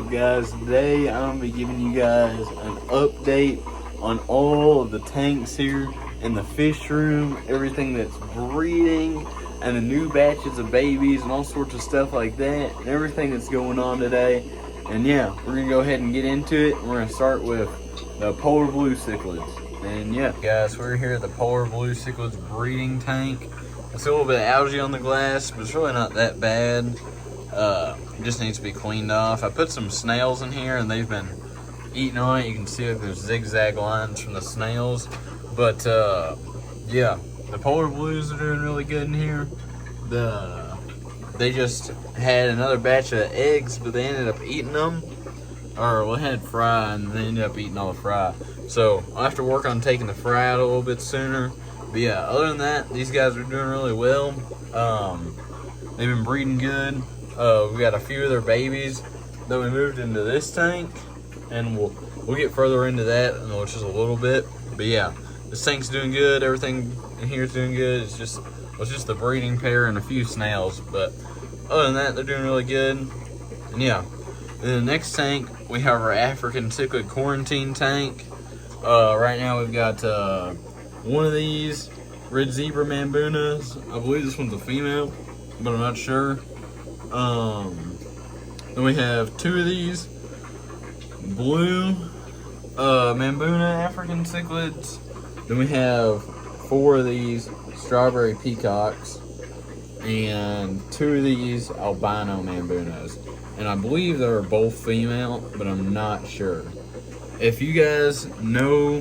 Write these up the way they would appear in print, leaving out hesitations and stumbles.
up, guys? Today I'm going to be giving you guys an update on all of the tanks here in the fish room, everything that's breeding, and the new batches of babies and all sorts of stuff like that, and everything that's going on today. And yeah, we're going to go ahead and get into it. We're going to start with the polar blue cichlids. And yeah, guys, we're here at the polar blue cichlids breeding tank. It's a little bit of algae on the glass, but it's really not that bad. It just needs to be cleaned off. I put some snails in here and they've been eating on it. You can see like there's zigzag lines from the snails. But yeah, the polar blues are doing really good in here. They just had another batch of eggs, but they ended up eating them. Or we had fry and they ended up eating all the fry. So I'll have to work on taking the fry out a little bit sooner. But yeah, other than that, these guys are doing really well. They've been breeding good. We got a few of their babies that we moved into this tank, and we'll get further into that in just a little bit. But yeah, this tank's doing good. Everything in here is doing good. It's just the breeding pair and a few snails. But other than that, they're doing really good. And yeah, in the next tank we have our African cichlid quarantine tank. Right now we've got one of these red zebra mambunas. I believe this one's a female, but I'm not sure. Then we have two of these blue Mambuna African cichlids. Then we have four of these strawberry peacocks and two of these albino Mambunas. And I believe they're both female, but I'm not sure. If you guys know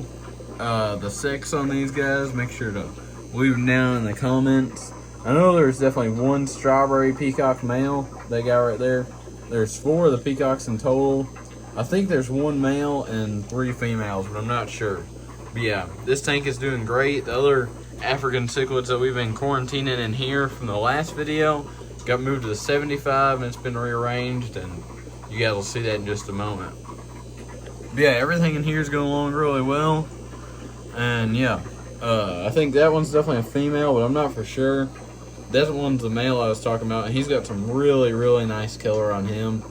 the sex on these guys, make sure to leave them down in the comments. I know there's definitely one strawberry peacock male, that guy right there. There's four of the peacocks in total. I think there's one male and three females, but I'm not sure. But yeah, this tank is doing great. The other African cichlids that we've been quarantining in here from the last video got moved to the 75 and it's been rearranged, and you guys will see that in just a moment. But yeah, everything in here is going along really well. And yeah, I think that one's definitely a female, but I'm not for sure. That one's the male I was talking about, and he's got some really, really nice color on him.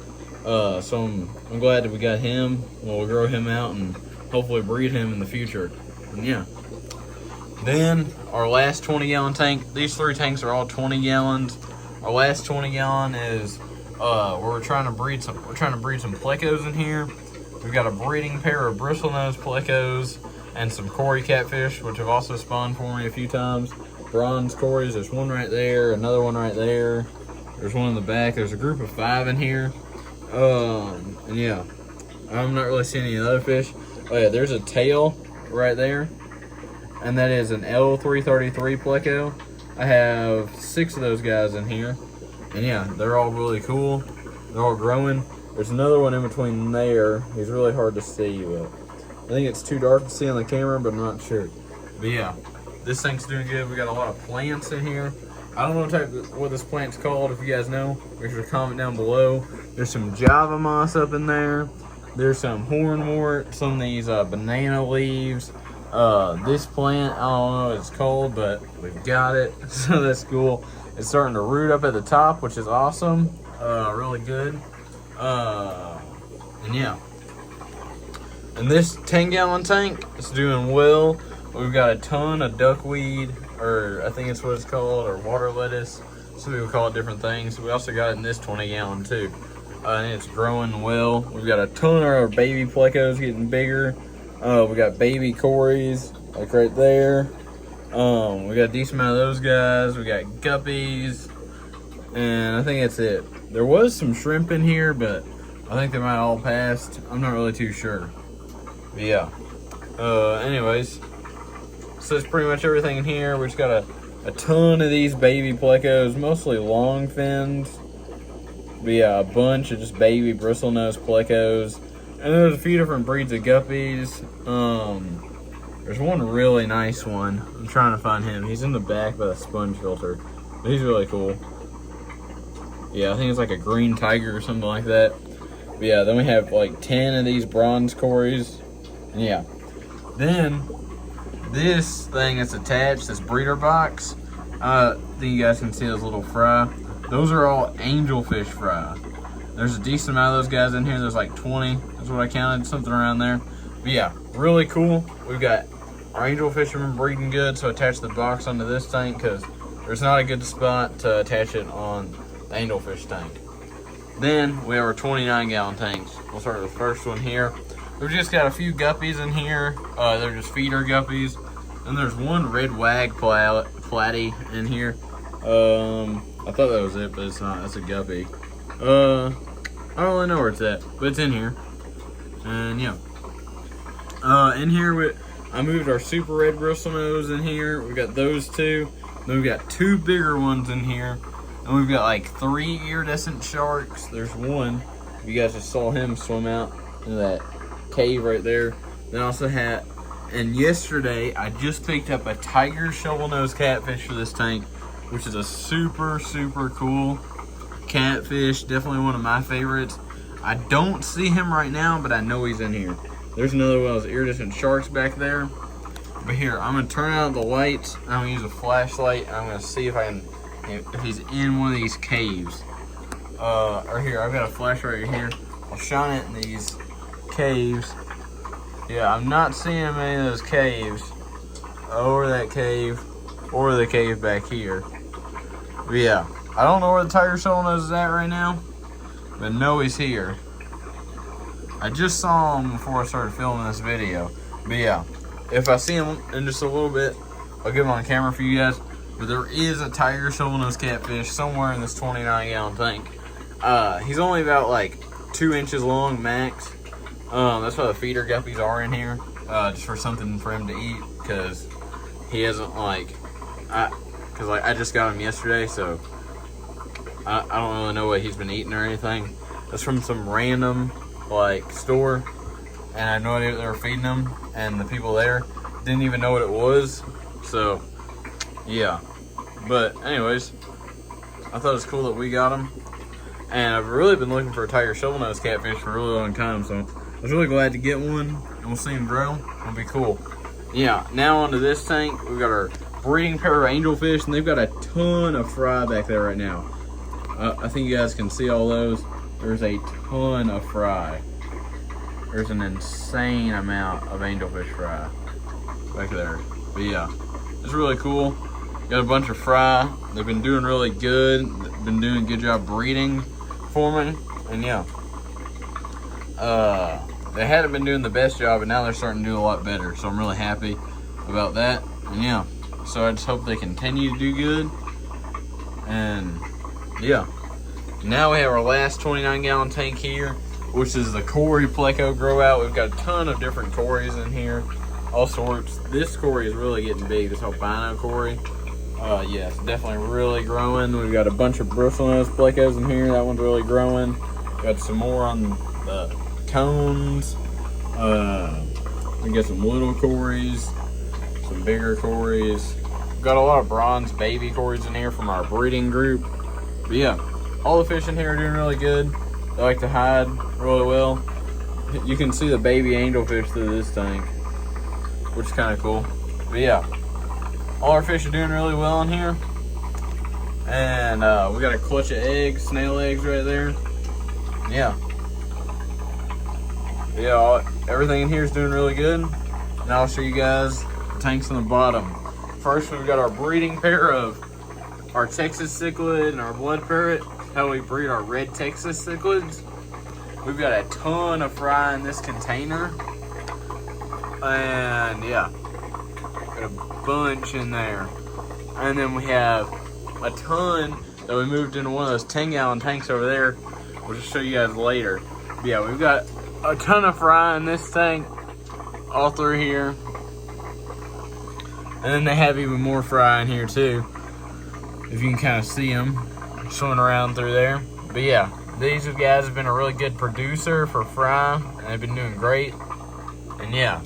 So I'm glad that we got him. We'll grow him out and hopefully breed him in the future. And yeah. Then our last 20-gallon tank. These three tanks are all 20 gallons. Our last 20-gallon is where we're trying to breed some plecos in here. We've got a breeding pair of bristlenose plecos and some Cory catfish, which have also spawned for me a few times. Bronze Corys, there's one right there, another one right there. There's one in the back. There's a group of 5 in here. And yeah, I'm not really seeing any other fish. Oh yeah, there's a tail right there, and that is an L333 pleco. I have 6 of those guys in here, and yeah, they're all really cool. They're all growing. There's another one in between there. He's really hard to see, but I think it's too dark to see on the camera, but I'm not sure. But yeah, this thing's doing good. We got a lot of plants in here. I don't know what this plant's called. If you guys know, make sure to comment down below. There's some Java moss up in there. There's some hornwort, some of these banana leaves. This plant, I don't know what it's called, but we've got it, so that's cool. It's starting to root up at the top, which is awesome. Really good. And yeah. And this 10-gallon tank is doing well. We've got a ton of duckweed, or I think it's what it's called, or water lettuce. Some people call it different things. We also got it in this 20-gallon too. And it's growing well. We've got a ton of our baby plecos getting bigger. We got baby Corys, like right there. We got a decent amount of those guys. We got guppies, and I think that's it. There was some shrimp in here, but I think they might all passed. I'm not really too sure. But yeah. Anyways. So that's pretty much everything in here. We just got a ton of these baby plecos, mostly long fins. But yeah, a bunch of just baby bristlenose plecos. And there's a few different breeds of guppies. There's one really nice one. I'm trying to find him. He's in the back by the sponge filter. But he's really cool. Yeah, I think it's like a green tiger or something like that. But yeah, then we have like 10 of these bronze Corys. And yeah. Then this thing that's attached, this breeder box, I think you guys can see those little fry. Those are all angelfish fry. There's a decent amount of those guys in here. There's like 20. That's what I counted, something around there. But yeah, really cool. We've got our angel fisherman breeding good, so attach the box onto this tank because there's not a good spot to attach it on the angelfish tank. Then we have our 29-gallon tanks. We'll start with the first one here. We've just got a few guppies in here. They're just feeder guppies. And there's one red wag platy in here. I thought that was it, but it's not. That's a guppy. I don't really know where it's at, but it's in here. And yeah. In here, I moved our super red bristlenose in here. We got those two. Then we've got two bigger ones in here. And we've got like 3 iridescent sharks. There's one. You guys just saw him swim out into that cave right there. Then I also had, and yesterday I just picked up a tiger shovel-nosed catfish for this tank, which is a super, super cool catfish. Definitely one of my favorites. I don't see him right now, but I know he's in here. There's another one of those iridescent sharks back there. But here, I'm gonna turn out the lights. I'm gonna use a flashlight. And I'm gonna see if he's in one of these caves. Or here, I've got a flashlight right here. I'll shine it in these caves. Yeah, I'm not seeing him in any of those caves. Over that cave, or the cave back here. But yeah, I don't know where the tiger shovel-nose is at right now, but know he's here. I just saw him before I started filming this video. But yeah, if I see him in just a little bit, I'll get him on camera for you guys. But there is a tiger shovel-nosed catfish somewhere in this 29-gallon tank. He's only about like 2 inches long max. That's why the feeder guppies are in here, just for something for him to eat, because he hasn't I just got him yesterday, so I don't really know what he's been eating or anything. That's from some random store, and I had no idea what they were feeding him, and the people there didn't even know what it was. So yeah, but anyways, I thought it was cool that we got him, and I've really been looking for a tiger shovel-nosed catfish for a really long time, so I was really glad to get one, and we'll see him grow. It'll be cool. Yeah, now onto this tank. We've got our breeding pair of angelfish, and they've got a ton of fry back there right now. I think you guys can see all those. There's a ton of fry. There's an insane amount of angelfish fry back there. But yeah, it's really cool. Got a bunch of fry. They've been doing really good. They've been doing a good job breeding for me. And yeah, they hadn't been doing the best job, but now they're starting to do a lot better. So I'm really happy about that. And yeah, so I just hope they continue to do good. And yeah, now we have our last 29-gallon tank here, which is the Cory Pleco grow out. We've got a ton of different Corys in here, all sorts. This Cory is really getting big, this albino Cory. Yeah, it's definitely really growing. We've got a bunch of bristlenose Plecos in here. That one's really growing. Got some more on the cones. We got some little Corys, some bigger Corys. We've got a lot of bronze baby Corys in here from our breeding group. But yeah, all the fish in here are doing really good. They like to hide really well. You can see the baby angelfish through this tank, which is kind of cool. But yeah, all our fish are doing really well in here. And we got a clutch of eggs, snail eggs right there. Yeah. Yeah, everything in here is doing really good. Now I'll show you guys the tanks on the bottom. First, we've got our breeding pair of our Texas cichlid and our blood parrot. How we breed our red Texas cichlids. We've got a ton of fry in this container. And yeah, got a bunch in there. And then we have a ton that we moved into one of those 10-gallon tanks over there. We'll just show you guys later. But yeah, we've got a ton of fry in this tank, all through here. And then they have even more fry in here too, if you can kind of see them swimming around through there. But yeah, these guys have been a really good producer for fry, and they've been doing great. And yeah,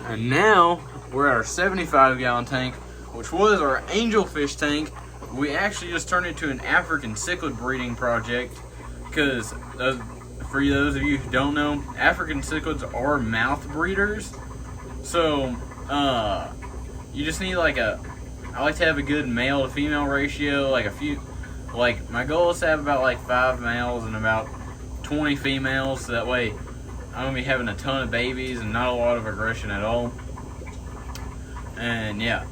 and now we're at our 75-gallon tank, which was our angelfish tank. We actually just turned it into an African cichlid breeding project, because for those of you who don't know, African cichlids are mouth breeders. So you just need I like to have a good male to female ratio, my goal is to have about 5 males and about 20 females, so that way I'm gonna be having a ton of babies and not a lot of aggression at all. And yeah,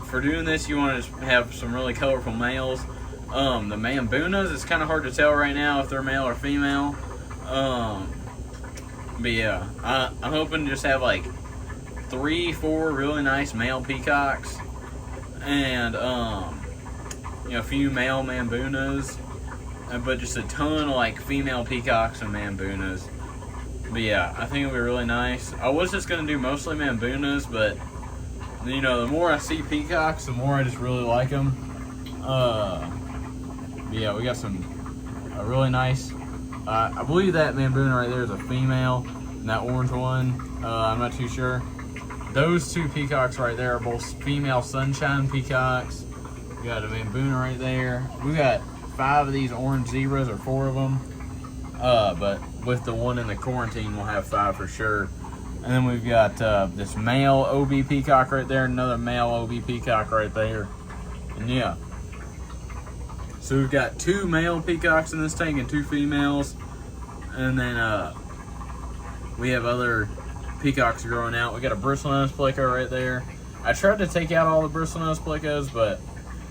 for doing this, you want to just have some really colorful males. The Mambunas, it's kind of hard to tell right now if they're male or female. But yeah, I'm hoping to just have like 3-4 really nice male peacocks, and you know, a few male Mambunas, but just a ton of like female peacocks and Mambunas. But yeah, I think it'll be really nice. I was just gonna do mostly Mambunas, but you know, the more I see peacocks, the more I just really like them. Yeah, we got some really nice. I believe that Mambuna right there is a female, and that orange one, I'm not too sure. Those two peacocks right there are both female sunshine peacocks. We got a Mambuna right there. We got 5 of these orange zebras, or 4 of them. But with the one in the quarantine, we'll have 5 for sure. And then we've got this male OB peacock right there, another male OB peacock right there. And yeah. So we've got 2 male peacocks in this tank and 2 females. And then we have other peacocks growing out. We got a bristlenose pleco right there. I tried to take out all the bristlenose plecos, but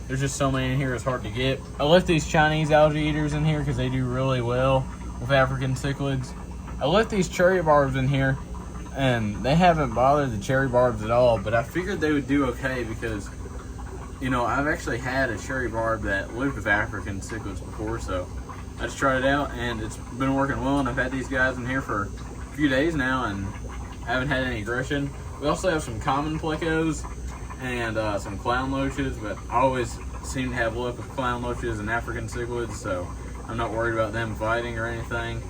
there's just so many in here, it's hard to get. I left these Chinese algae eaters in here because they do really well with African cichlids. I left these cherry barbs in here, and they haven't bothered the cherry barbs at all, but I figured they would do okay because, you know, I've actually had a cherry barb that lived with African cichlids before, so I just tried it out, and it's been working well, and I've had these guys in here for a few days now, and I haven't had any aggression. We also have some common plecos and some clown loaches, but I always seem to have luck with clown loaches and African cichlids, so I'm not worried about them fighting or anything.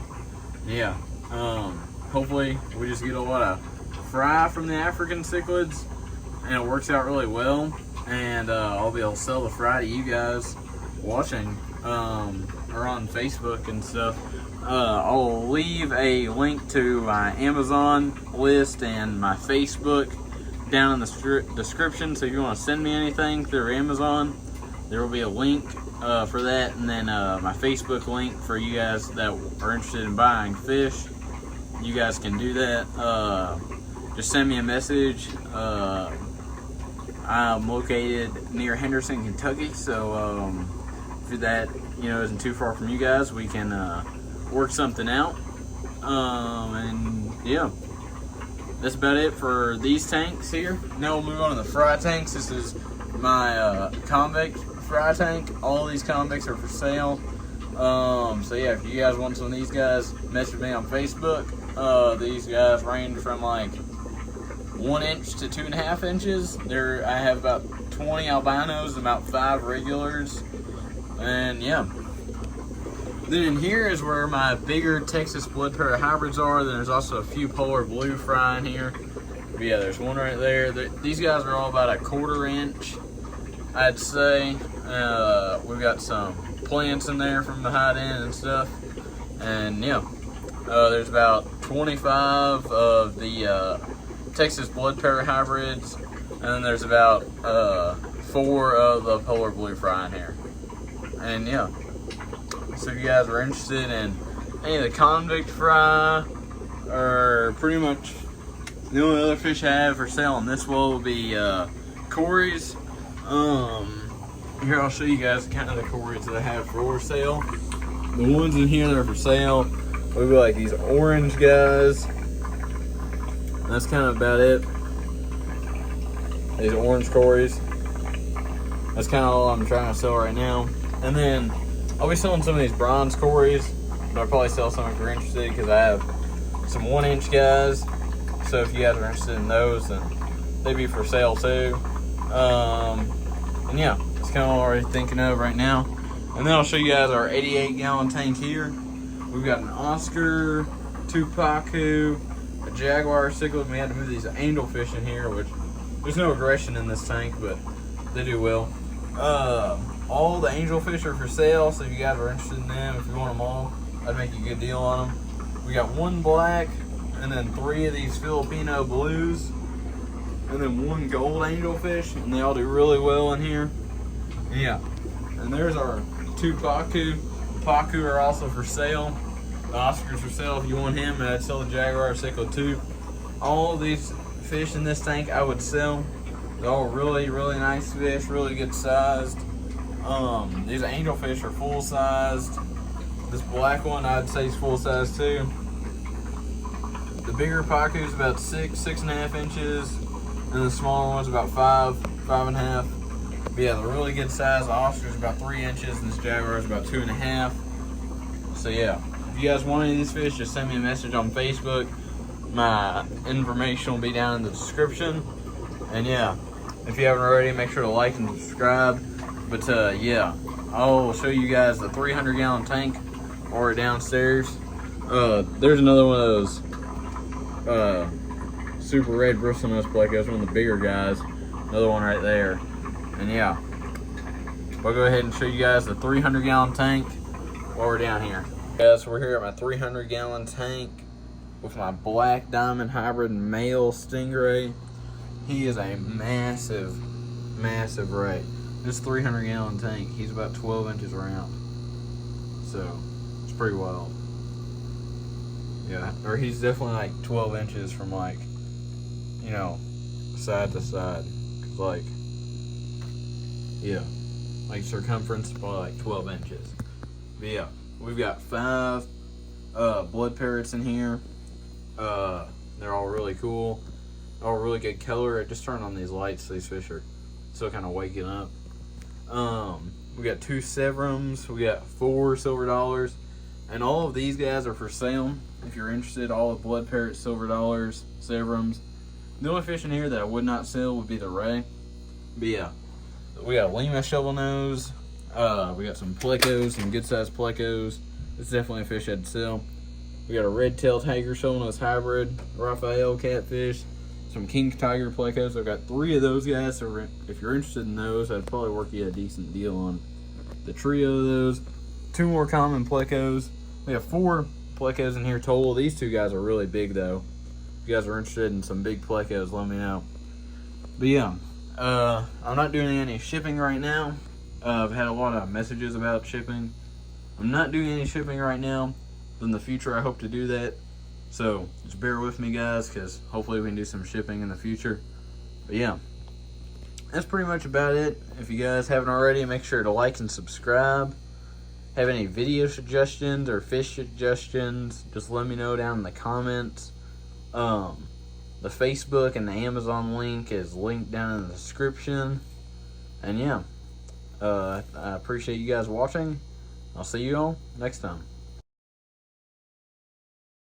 Yeah, hopefully we just get a lot of fry from the African cichlids, and it works out really well, and I'll be able to sell the fry to you guys watching, or on Facebook and stuff. I'll leave a link to my Amazon list and my Facebook down in the description, so if you want to send me anything through Amazon, there will be a link for that, and then my Facebook link for you guys that are interested in buying fish. You guys can do that. Just send me a message. I'm located near Henderson, Kentucky, so if that, you know, isn't too far from you guys, we can work something out. And yeah, that's about it for these tanks here. Now we'll move on to the fry tanks. This is my convict fry tank. All of these convicts are for sale. So yeah, if you guys want some of these guys, message me on Facebook. These guys range from like 1 inch to 2.5 inches. I have about 20 albinos and about 5 regulars. And yeah. Then in here is where my bigger Texas blood parrot hybrids are. Then there's also a few polar blue fry in here. But yeah, there's one right there. These guys are all about 1/4 inch, I'd say. We've got some plants in there from the hide in and stuff. And yeah, there's about 25 of the Texas blood parrot hybrids. And then there's about 4 of the polar blue fry in here. And yeah. So if you guys are interested in any of the convict fry, or pretty much the only other fish I have for sale on this wall will be Corys. Here I'll show you guys kind of the Corys that I have for sale. The ones in here that are for sale will be like these orange guys. That's kind of about it. These orange Corys. That's kind of all I'm trying to sell right now. And then I'll be selling some of these bronze Corys, but I'll probably sell some if you're interested, because I have some 1 inch guys. So if you guys are interested in those, then they'd be for sale too. And yeah, it's kind of all I'm thinking of right now. And then I'll show you guys our 88-gallon tank here. We've got an Oscar, 2 Pacu, a Jaguar cichlid. We had to move these angelfish in here, which there's no aggression in this tank, but they do well. All the angelfish are for sale, so if you guys are interested in them, if you want them all, I'd make you a good deal on them. We got 1 black, and then 3 of these Filipino blues, and then 1 gold angelfish, and they all do really well in here. Yeah, and there's our 2 Pacu. Pacu are also for sale. The Oscar's for sale if you want him, and I'd sell the Jaguar cichlid too. All of these fish in this tank I would sell. They're all really, really nice fish, really good sized. These angelfish are full sized. This black one I'd say is full size too. The bigger Pacu is about 6.5 inches, and the smaller one's about 5.5. But yeah, they're really good size. The Oscar's about 3 inches, and this Jaguar is about 2.5. So yeah, if you guys want any of these fish, just send me a message on Facebook. My information will be down in the description. And yeah, if you haven't already, make sure to like and subscribe. But yeah, I'll show you guys the 300-gallon tank or downstairs. There's another one of those super red bristlenose plecos, one of the bigger guys. Another one right there. And yeah, I'll go ahead and show you guys the 300-gallon tank while we're down here. Guys, we're here at my 300-gallon tank with my black diamond hybrid male stingray. He is a massive, massive ray. This 300-gallon tank, he's about 12 inches around. So, it's pretty wild. Yeah, or he's definitely like 12 inches from like, you know, side to side. 'Cause like, yeah, like circumference probably like 12 inches. But yeah, we've got 5 blood parrots in here. They're all really cool. All really good color. I just turned on these lights so these fish are still kind of waking up. We got 2 Severums. We got 4 silver dollars. And all of these guys are for sale. If you're interested, all the blood parrots, silver dollars, Severums. The only fish in here that I would not sell would be the ray. But yeah, we got a Lima shovel nose. We got some plecos, some good sized plecos. It's definitely a fish I'd sell. We got a red-tailed tiger shovel nose hybrid, Raphael catfish, some king tiger plecos. I've got 3 of those guys, so if you're interested in those, I'd probably work you a decent deal on the trio of those. 2 more common plecos. We have 4 plecos in here total. These 2 guys are really big though. If you guys are interested in some big plecos, let me know. But yeah, I'm not doing any shipping right now. I've had a lot of messages about shipping. I'm not doing any shipping right now. In the future, I hope to do that. So just bear with me, guys, because hopefully we can do some shipping in the future. But yeah, that's pretty much about it. If you guys haven't already, make sure to like and subscribe. Have any video suggestions or fish suggestions, just let me know down in the comments. The Facebook and the Amazon link is linked down in the description. And yeah, I appreciate you guys watching. I'll see you all next time.